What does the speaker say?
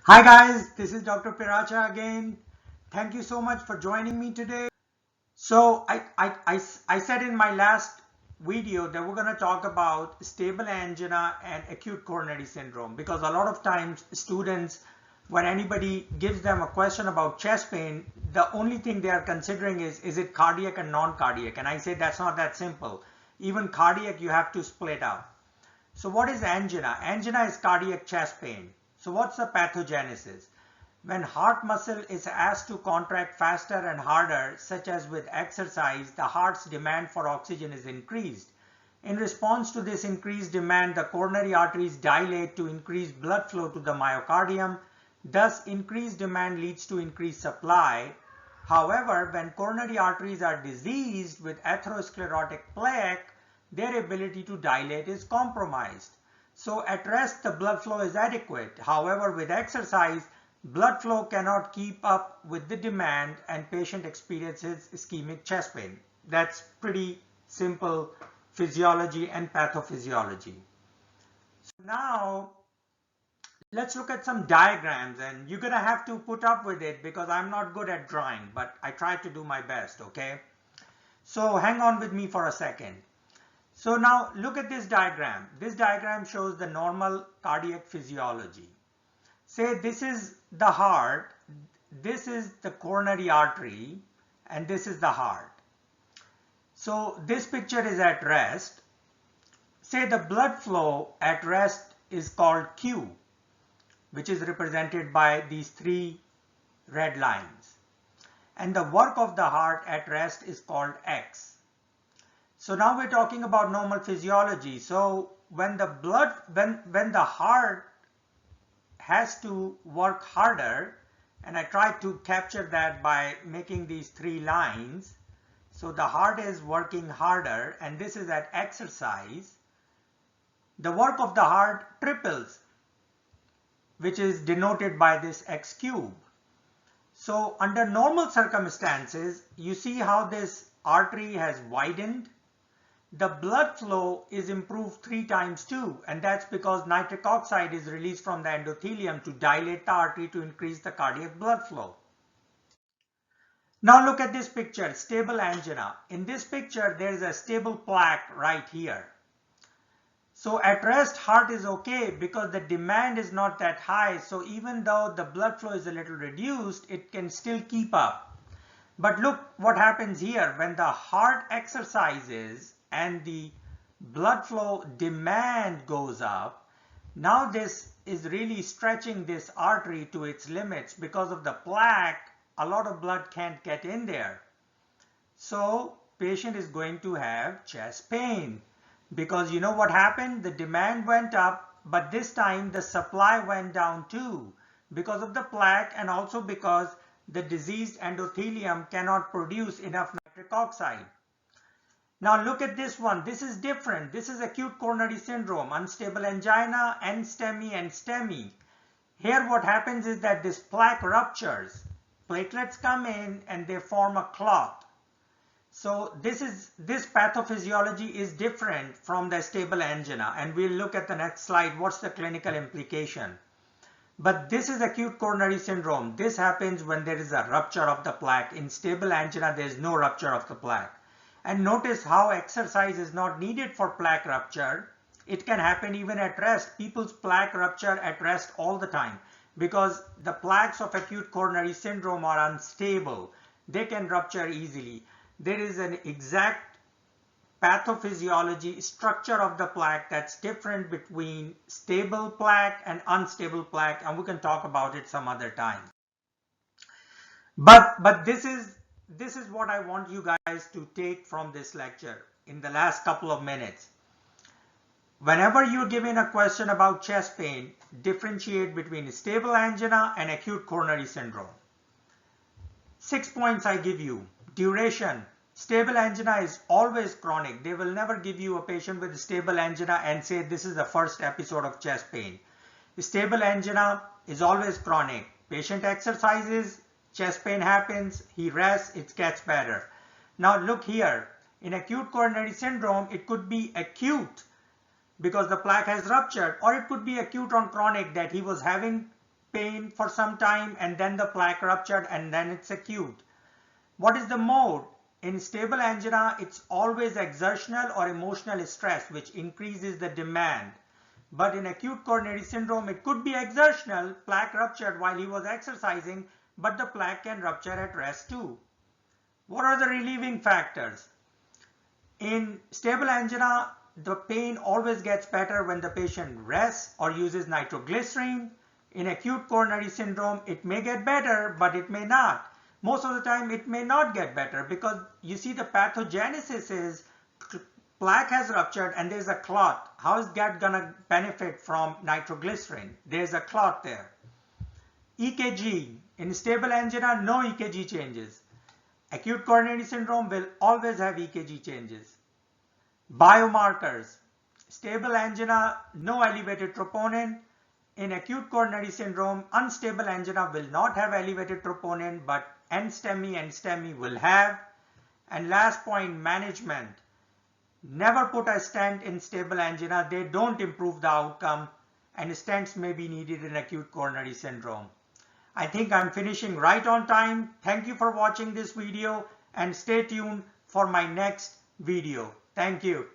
Hi guys, this is Dr. Piracha again. Thank you so much for joining me today. So I said in my last video that we're going to talk about stable angina and acute coronary syndrome, because a lot of times students, when anybody gives them a question about chest pain, the only thing they are considering is it cardiac and non-cardiac? And I say that's not that simple. Even cardiac you have to split up. So what is angina? Angina is cardiac chest pain. So what's the pathogenesis? When heart muscle is asked to contract faster and harder, such as with exercise, the heart's demand for oxygen is increased. In response to this increased demand, the coronary arteries dilate to increase blood flow to the myocardium. Thus, increased demand leads to increased supply. However, when coronary arteries are diseased with atherosclerotic plaque, their ability to dilate is compromised. So at rest, the blood flow is adequate. However, with exercise, blood flow cannot keep up with the demand and patient experiences ischemic chest pain. That's pretty simple physiology and pathophysiology. So now let's look at some diagrams, and you're gonna have to put up with it because I'm not good at drawing, but I try to do my best, okay? So hang on with me for a second. So now look at this diagram. This diagram shows the normal cardiac physiology. Say this is the heart, this is the coronary artery, and this is the heart. So this picture is at rest. Say the blood flow at rest is called Q, which is represented by these three red lines. And the work of the heart at rest is called X. So now we're talking about normal physiology. So when the heart has to work harder, and I try to capture that by making these three lines. So the heart is working harder, and this is at exercise. The work of the heart triples, which is denoted by this X cube. So under normal circumstances, you see how this artery has widened. The blood flow is improved 3 times too, and that's because nitric oxide is released from the endothelium to dilate the artery to increase the cardiac blood flow. Now look at this picture, stable angina. In this picture, there is a stable plaque right here. So at rest, heart is okay because the demand is not that high. So even though the blood flow is a little reduced, it can still keep up. But look what happens here. When the heart exercises and the blood flow demand goes up, now this is really stretching this artery to its limits. Because of the plaque, a lot of blood can't get in there. So patient is going to have chest pain, because you know what happened? The demand went up, but this time the supply went down too, because of the plaque and also because the diseased endothelium cannot produce enough nitric oxide. Now look at this one. This is different. This is acute coronary syndrome, unstable angina, NSTEMI and STEMI. Here what happens is that this plaque ruptures. Platelets come in and they form a clot. So this pathophysiology is different from the stable angina, and we'll look at the next slide what's the clinical implication. But this is acute coronary syndrome. This happens when there is a rupture of the plaque. In stable angina, there is no rupture of the plaque. And notice how exercise is not needed for plaque rupture. It can happen even at rest. People's plaque rupture at rest all the time because the plaques of acute coronary syndrome are unstable. They can rupture easily. There is an exact pathophysiology structure of the plaque that's different between stable plaque and unstable plaque, and we can talk about it some other time. But this is what I want you guys to take from this lecture in the last couple of minutes. Whenever you're given a question about chest pain, differentiate between stable angina and acute coronary syndrome. 6 points I give you. Duration. Stable angina is always chronic. They will never give you a patient with stable angina and say this is the first episode of chest pain. Stable angina is always chronic. Patient exercises, chest pain happens, he rests, it gets better. Now look here. In acute coronary syndrome, it could be acute because the plaque has ruptured, or it could be acute on chronic that he was having pain for some time and then the plaque ruptured and then it's acute. What is the mode? In stable angina, it's always exertional or emotional stress which increases the demand. But in acute coronary syndrome, it could be exertional, plaque ruptured while he was exercising, but the plaque can rupture at rest too. What are the relieving factors? In stable angina, the pain always gets better when the patient rests or uses nitroglycerin. In acute coronary syndrome, it may get better, but it may not. Most of the time, it may not get better because you see the pathogenesis is plaque has ruptured and there's a clot. How is that going to benefit from nitroglycerin? There's a clot there. EKG. In stable angina, no EKG changes. Acute coronary syndrome will always have EKG changes. Biomarkers. Stable angina, no elevated troponin. In acute coronary syndrome, unstable angina will not have elevated troponin, but NSTEMI and STEMI will have. And last point, management. Never put a stent in stable angina. They don't improve the outcome, and stents may be needed in acute coronary syndrome. I think I'm finishing right on time. Thank you for watching this video and stay tuned for my next video. Thank you.